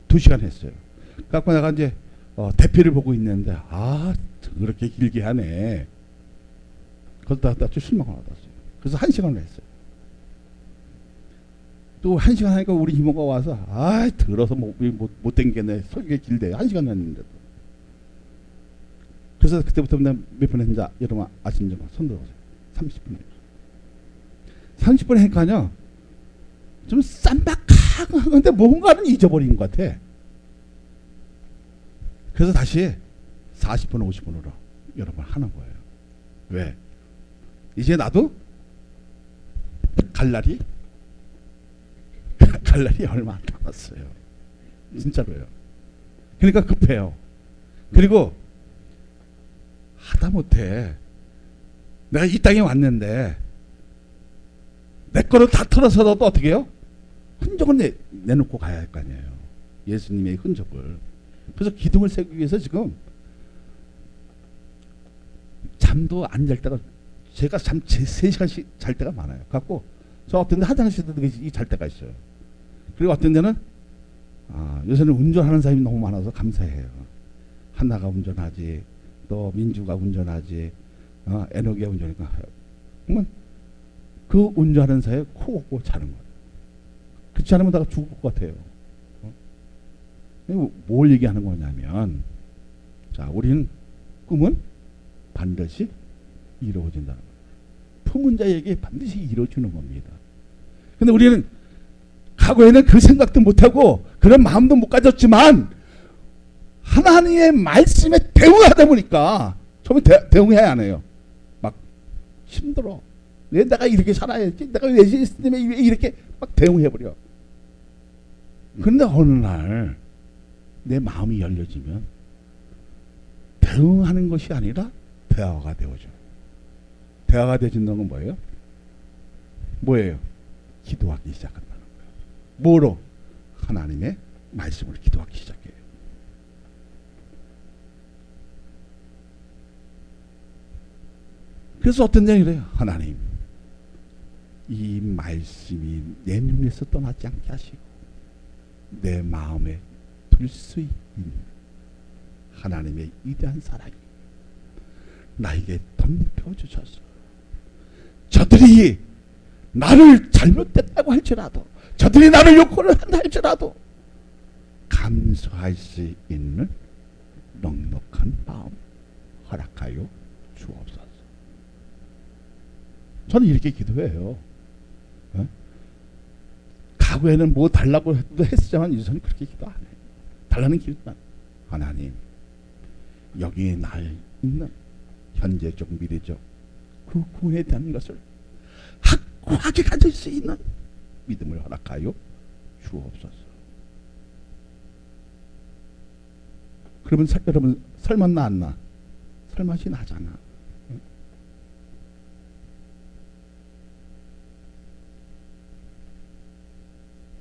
Speaker 1: 2시간 했어요. 그래서 내가 이제 대표를 보고 있는데 그렇게 길게 하네. 그러다 또 실망을 받았어요. 그래서 1시간을 했어요. 또 1시간 하니까 우리 이모가 와서 들어서 못 땡기겠네. 설교 길대. 1시간 했는데도. 그래서 그때부터 내가 몇 분 했는지 여러분 아시는지 손 들어보세요. 30분. 30분 하니까요. 좀 쌈박한데 뭔가는 잊어버린 것 같아. 그래서 다시 40분, 50분으로 여러분 하는 거예요. 왜? 이제 나도 갈 날이 얼마 안 남았어요. 진짜로요. 그러니까 급해요. 그리고 하다못해 내가 이 땅에 왔는데 내 거를 다 털어서라도 어떻게 해요? 흔적을 내놓고 가야 할 거 아니에요. 예수님의 흔적을. 그래서 기둥을 세우기 위해서 지금 잠도 안 잘 때가, 제가 잠 3시간씩 잘 때가 많아요. 갖고 저 어떤 데 화장실도 잘 때가 있어요. 그리고 어떤 데는 요새는 운전하는 사람이 너무 많아서 감사해요. 하나가 운전하지, 또 민주가 운전하지, 에너기가 운전하니까. 그러면 그 운전하는 사이에 코 골고 자는 거예요. 그렇지 않으면 내가 죽을 것 같아요. 뭘 얘기하는 거냐면, 자, 우리는 꿈은 반드시 이루어진다는 거예요. 품은 자에게 반드시 이루어지는 겁니다. 근데 우리는 과거에는 그 생각도 못하고 그런 마음도 못 가졌지만 하나님의 말씀에 대응하다 보니까 처음에 대응해야 안 해요. 막 힘들어. 왜 내가 이렇게 살아야지? 내가 왜 예수님에 왜 이렇게 막 대응해버려. 그런데 어느 날 내 마음이 열려지면 대응하는 것이 아니라 대화가 되어져. 대화가 되어진다는 건 뭐예요? 뭐예요? 기도하기 시작한다는 거예요. 뭐로? 하나님의 말씀을 기도하기 시작해요. 그래서 어떤 얘기를 해요? 하나님, 이 말씀이 내 눈에서 떠나지 않게 하시고 내 마음에 둘 수 있는 하나님의 위대한 사랑이 나에게 덧입혀 주셔서 저들이 나를 잘못됐다고 할지라도, 저들이 나를 욕을 한다 할지라도 감사할 수 있는 넉넉한 마음 허락하여 주옵소서. 저는 이렇게 기도해요. 과거에는 뭐 달라고 해도 했지만 이제는 그렇게 기도 안 해요. 달라는 기도만. 하나님, 여기에 날 있는 현재적, 미래적 그 구원에 대한 것을 확고하게 가질 수 있는 믿음을 허락하여 주옵소서. 그러면 여러분 설맛 나 안 나? 설맛이 나잖아.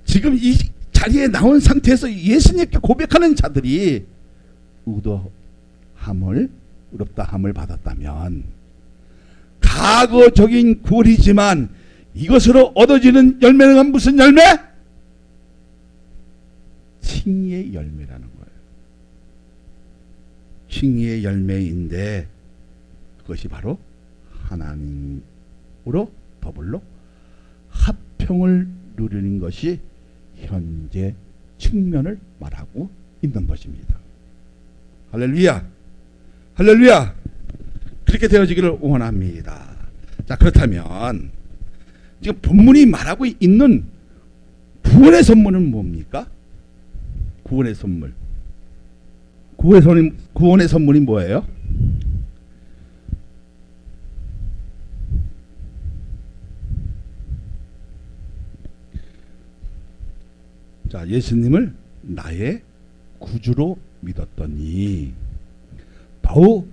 Speaker 1: 지금 이 자리에 나온 상태에서 예수님께 고백하는 자들이 의롭다함을 받았다면 과거적인 구원이지만 이것으로 얻어지는 열매는 무슨 열매? 칭의의 열매라는 거예요. 칭의의 열매인데 그것이 바로 하나님으로 더불어 화평을 누리는 것이 현재 측면을 말하고 있는 것입니다. 할렐루야, 할렐루야. 그렇게 되어지기를 원합니다. 자, 그렇다면 지금 본문이 말하고 있는 구원의 선물은 뭡니까? 구원의 선물. 구원의 선물이 뭐예요? 자, 예수님을 나의 구주로 믿었더니 더욱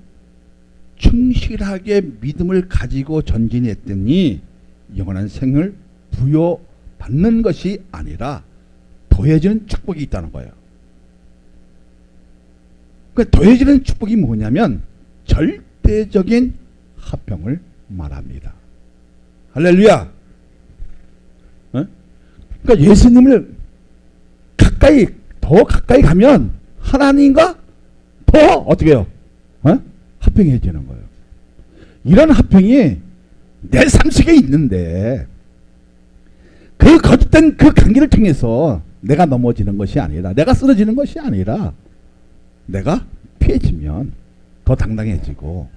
Speaker 1: 충실하게 믿음을 가지고 전진했더니 영원한 생을 부여받는 것이 아니라 더해지는 축복이 있다는 거예요. 그러니까 더해지는 축복이 뭐냐면 절대적인 화평을 말합니다. 할렐루야. 그러니까 예수님을 더 가까이 가면 하나님과 더 어떻게 해요? 화평해지는 거예요. 이런 화평이 내 삶 속에 있는데 그 거듭된 그 관계를 통해서 내가 넘어지는 것이 아니라, 내가 쓰러지는 것이 아니라, 내가 피해지면 더 당당해지고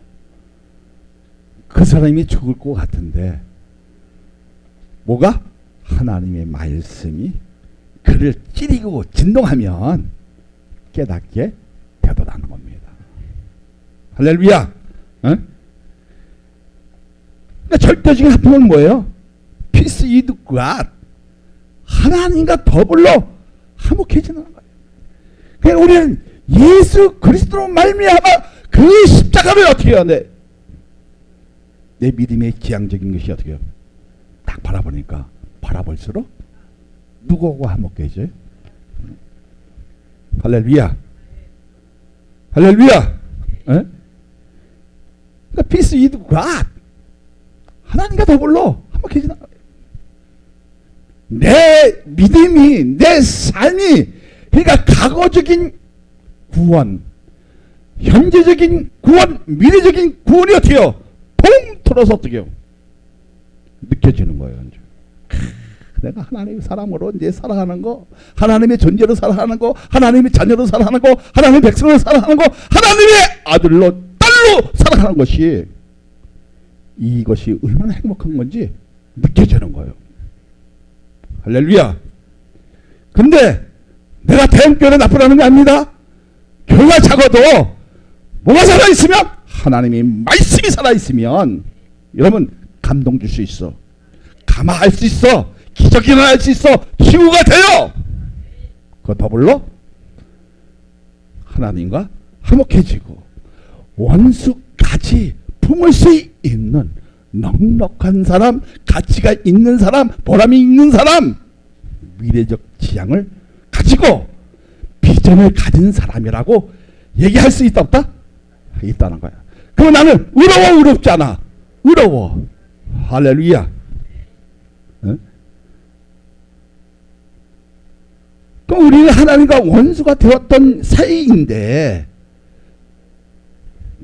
Speaker 1: 그 사람이 죽을 것 같은데 뭐가? 하나님의 말씀이 그를 찌르고 진동하면 깨닫게 되더라는 겁니다. 할렐루야. 어? 그러니까 절대적인 합평은 뭐예요? Peace with God. 하나님과 더불어 화목해지는 거예요. 그러니까 우리는 예수 그리스도로 말미암아 그 십자가를 어떻게 해야 돼? 내 믿음의 기양적인 것이 어떻게 해요? 딱 바라보니까 바라볼수록 누구하고 화목해져요? 할렐루야. 할렐루야. 그러니까 Peace with God. 하나님과 더불어 화목해지는 거예요. 내 믿음이, 내 삶이, 그러니까 과거적인 구원, 현재적인 구원, 미래적인 구원이 어떻게 해요? 통틀어서 어떻게 해요? 느껴지는 거예요. 이제. 내가 하나님의 사람으로 이제 살아가는 거, 하나님의 존재로 살아가는 거, 하나님의 자녀로 살아가는 거, 하나님의 백성으로 살아가는 거, 하나님의 아들로, 딸로 살아가는 것이, 이것이 얼마나 행복한 건지 느껴지는 거예요. 할렐루야. 근데 내가 대형교회 나쁘다는 게 아닙니다. 교회가 작아도 뭐가 살아있으면, 하나님의 말씀이 살아있으면 여러분 감동 줄 수 있어. 감화할 수 있어. 기적이 일어날 수 있어. 치유가 돼요. 그 더불어 하나님과 화목해지고 원수까지 품을 수 있는 넉넉한 사람, 가치가 있는 사람, 보람이 있는 사람, 미래적 지향을 가지고 비전을 가진 사람이라고 얘기할 수 있다 없다? 있다는 거야. 그럼 나는 의로워, 의롭지 않아? 의로워. 할렐루야. 응? 그럼 우리는 하나님과 원수가 되었던 사이인데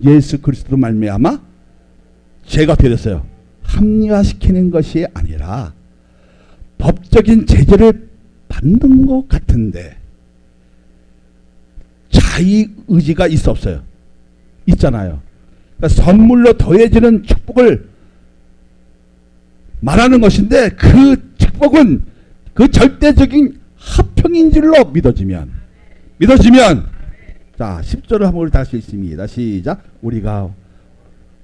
Speaker 1: 예수 그리스도로 말미암아 죄가 되었어요. 합리화시키는 것이 아니라 법적인 제재를 받는 것 같은데 자의의지가 있어 없어요? 있잖아요. 그러니까 선물로 더해지는 축복을 말하는 것인데 그 축복은 그 절대적인 합평인 줄로 믿어지면 자 10절을 한번 우리 다시 읽습니다. 시작. 우리가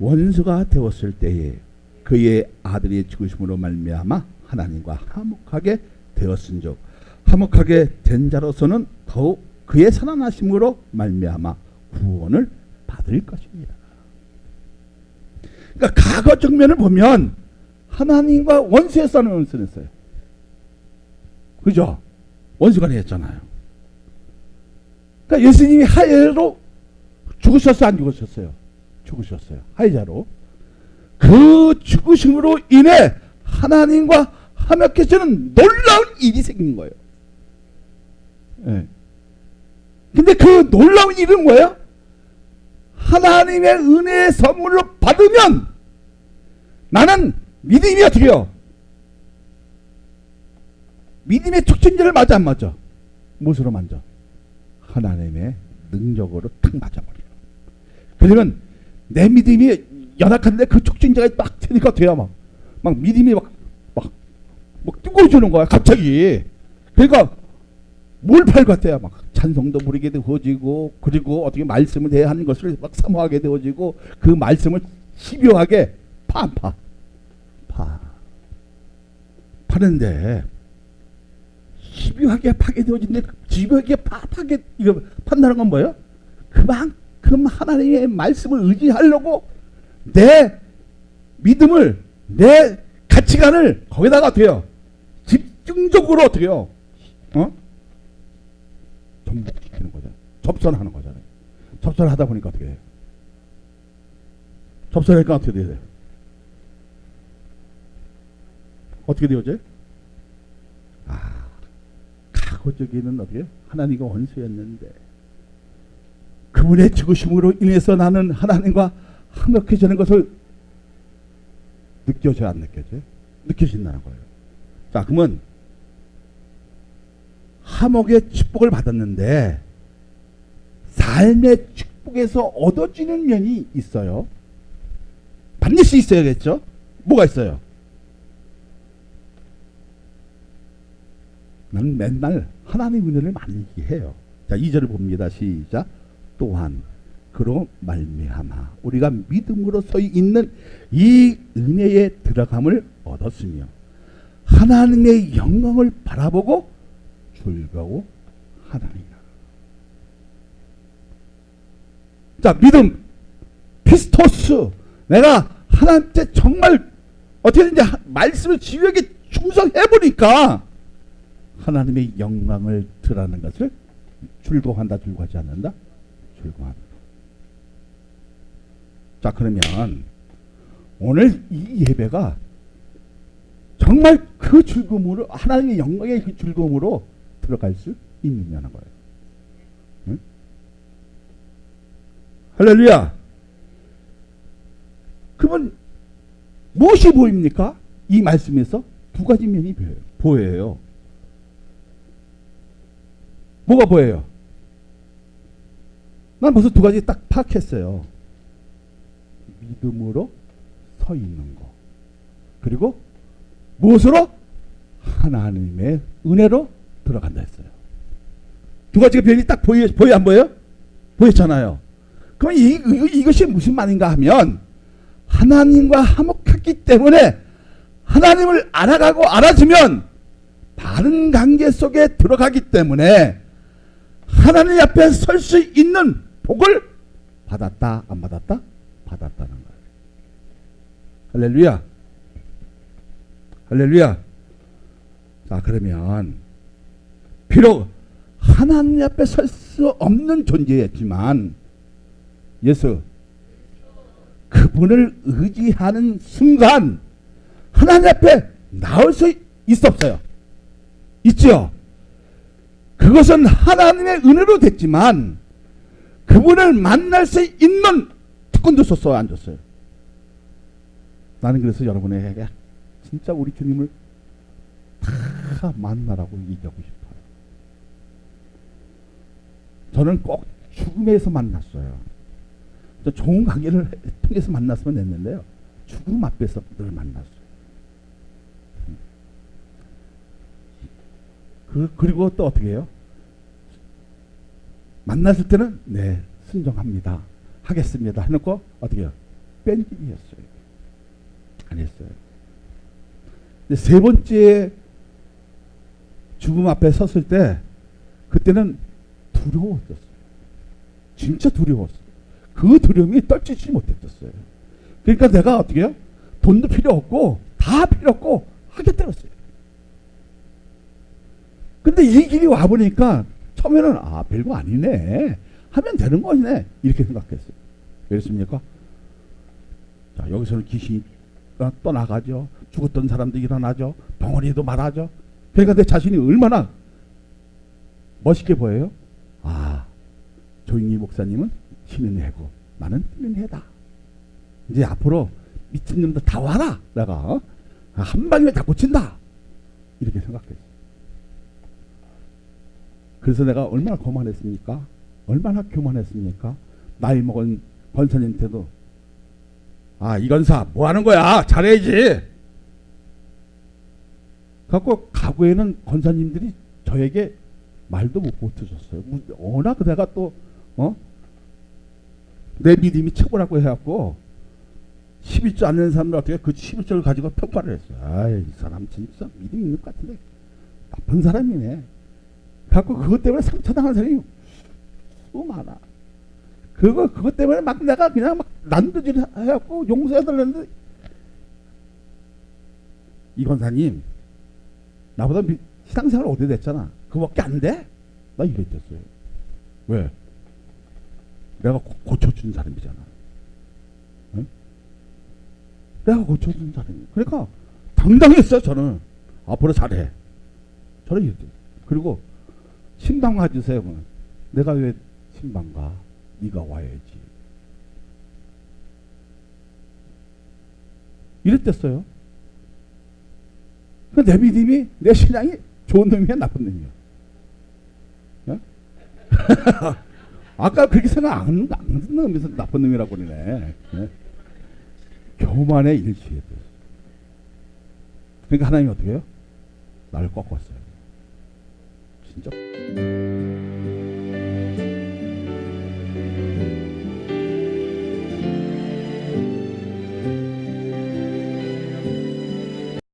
Speaker 1: 원수가 되었을 때에 그의 아들의 죽으심으로 말미암아 하나님과 화목하게 되었은즉 화목하게 된 자로서는 더욱 그의 살아나심으로 말미암아 구원을 받을 것입니다. 그러니까 과거적 면을 보면 하나님과 원수의 싸움을 원수했어요. 그죠? 원수가 되었잖아요. 그러니까 예수님이 하야로 죽으셨어요? 안 죽으셨어요? 죽으셨어요. 하야자로. 그 죽으심으로 인해 하나님과 화목해지는 놀라운 일이 생긴 거예요. 네. 근데 그 놀라운 일은 뭐예요? 하나님의 은혜의 선물로 받으면 나는 믿음이 어떻게 해요? 믿음의 촉진제를 맞아 안 맞아? 무엇으로 만져? 하나님의 능력으로 탁 맞아버려요. 그러면 내 믿음이 연약한데 그 촉진제가 막 되니까 돼야 막 믿음이 막 뜨거워지는 거야 갑자기. 그러니까 뭘 팔같아야 막 찬송도 부르게 되어지고 그리고 어떻게 말씀을 해야 하는 것을 막 사모하게 되어지고 그 말씀을 집요하게 파는데 집요하게 파게 되어진데 집요하게 파게 이거 판다는 건 뭐예요? 그만큼 하나님의 말씀을 의지하려고 내 믿음을 내 가치관을 거기다가 어떻게요? 집중적으로 어떻게요? 전복시키는 거잖아요. 접선하는 거잖아요. 접선하다 보니까 어떻게 해요? 접선하니까 어떻게 돼요? 어떻게 되어져요? 과거적에는 어떻게 하나님과 원수였는데 그분의 죽으심으로 인해서 나는 하나님과 화목해지는 것을 느껴져요, 안 느껴져요? 느껴진다는 거예요. 자, 그러면 하목의 축복을 받았는데 삶의 축복에서 얻어지는 면이 있어요. 반드시 있어야겠죠? 뭐가 있어요? 나는 맨날 하나님의 은혜를 많이 해요. 자, 2절을 봅니다. 시작. 또한 그로 말미암아 우리가 믿음으로 서 있는 이 은혜에 들어감을 얻었으며 하나님의 영광을 바라보고 즐거워하나니라. 자, 믿음, 피스토스. 내가 하나님께 정말 어떻게든지 말씀을 지휘하게 충성해보니까 하나님의 영광을 드러내는 것을 즐거워한다, 즐거워하지 않는다? 즐거워한다. 자, 그러면 오늘 이 예배가 정말 그 즐거움으로, 하나님의 영광의 그 즐거움으로 들어갈 수 있느냐는 거예요. 응? 할렐루야. 그러면 무엇이 보입니까? 이 말씀에서 두 가지 면이 보여요. 뭐가 보여요? 난 벌써 두 가지 딱 파악했어요. 믿음으로 서 있는 거. 그리고 무엇으로? 하나님의 은혜로 들어간다 했어요. 두 가지가 변이 딱 보여 안 보여요? 보였잖아요. 그럼 이것이 무슨 말인가 하면 하나님과 화목했기 때문에 하나님을 알아가고 알아주면 바른 관계 속에 들어가기 때문에 하나님 앞에 설 수 있는 복을 받았다, 안 받았다? 받았다는 거예요. 할렐루야. 할렐루야. 자, 그러면 비록 하나님 앞에 설 수 없는 존재였지만 예수 그분을 의지하는 순간 하나님 앞에 나올 수 있었어요. 있죠? 그것은 하나님의 은혜로 됐지만 그분을 만날 수 있는 특권도 줬어요, 안 줬어요? 나는 그래서 여러분에게 진짜 우리 주님을 다 만나라고 얘기하고 싶어요. 저는 꼭 죽음에서 만났어요. 좋은 관계를 통해서 만났으면 됐는데요. 죽음 앞에서 늘 만났어요. 그리고 또 어떻게 해요? 만났을 때는 네, 순종합니다. 하겠습니다. 해놓고 어떻게 해요? 뺀질이 했어요. 안 했어요. 근데 세 번째 죽음 앞에 섰을 때 그때는 두려웠었어요. 진짜 두려웠어요. 그 두려움이 떨치지 못했었어요. 그러니까 내가 어떻게 해요? 돈도 필요 없고 다 필요 없고 하겠다고 했어요. 근데 이 길이 와보니까 처음에는 별거 아니네. 하면 되는 거네. 이렇게 생각했어요. 그렇습니까? 자, 여기서는 귀신이 떠나가죠. 죽었던 사람도 일어나죠. 덩어리도 말하죠. 그러니까 내 자신이 얼마나 멋있게 보여요? 조인기 목사님은 신은 해고 나는 뜨는 해다. 이제 앞으로 미친놈들 다 와라. 내가 한 방에 다 고친다. 이렇게 생각했어요. 그래서 내가 얼마나 거만했습니까? 얼마나 교만했습니까? 나이 먹은 권사님한테도 이건사 뭐 하는 거야? 잘해야지. 갖고 가구에는 권사님들이 저에게 말도 못 붙여줬어요. 워낙 내가 또 내 믿음이 최고라고 해갖고 11조 안 되는 사람들 어떻게 그 11조를 가지고 평가를 했어요. 이 사람 진짜 믿음이 있는 것 같은데 나쁜 사람이네. 갖고 그것 때문에 상처당한 사람이 너무 많아. 그것 때문에 막 내가 그냥 막 난도질 해갖고 용서해달라는데 이 권사님 나보다 신앙생활 오래됐잖아. 그거밖에 안 돼? 나 이랬댔어요. 왜? 내가 고쳐준 사람이잖아. 응? 내가 고쳐준 사람이야. 그러니까 당당했어. 저는 앞으로 잘해. 저는 이랬대요. 그리고 신방 가주세요. 내가 왜 신방 가? 네가 와야지. 이랬댔어요. 내 믿음이, 내 신앙이 좋은 놈이야, 나쁜 놈이야? 어? 아까 그렇게 생각 안 하는 놈에서 나쁜 놈이라고 그러네. 예? 교만의 일치에. 그러니까 하나님이 어떻게 해요? 나를 꺾었어요. 진짜.